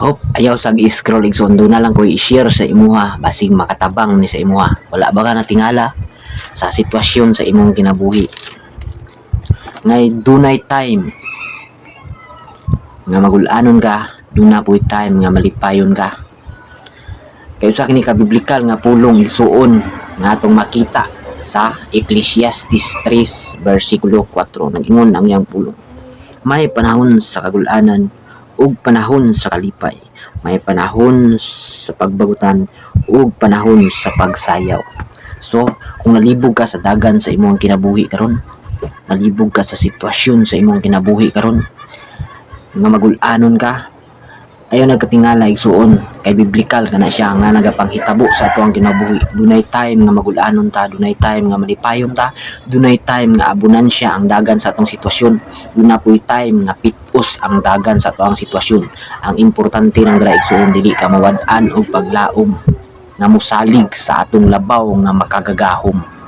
Hop, ayaw sag i-scroll igsoon do na lang ko i-share sa imuha basig makatabang ni sa imuha. Wala ba ka natingala sa sitwasyon sa imong kinabuhi? Ngay dunay time nga magul-anon ka, duna puy time nga malipayon ka. Kay sa kini kabiblikal nga pulong igsuon nga atong makita sa Ecclesiastes 3 versikulo 4 nagingon ang iyang pulong. May panahon sa kagul-anan ug panahon sa kalipay, may panahon sa pagbagutan ug panahon sa pagsayaw. So, kung nalibog ka sa dagan sa imong kinabuhi karon, nalibog ka sa sitwasyon sa imong kinabuhi karon, nga magul-anon ka, ayaw nagkatingala igsuon kay biblikal kana siya nga nagapanghitabo sa atoang kinabuhi. Dunay time nga magul-anon ta, dunay time nga malipayon ta, dunay time nga abunansya ang dagan sa atong sitwasyon, duna puy time nga pitos ang dagan sa atoang sitwasyon. Ang importante nang dira igsuon dili ka mawad-an og paglaom nga mosalig sa atong labaw nga makagagahom.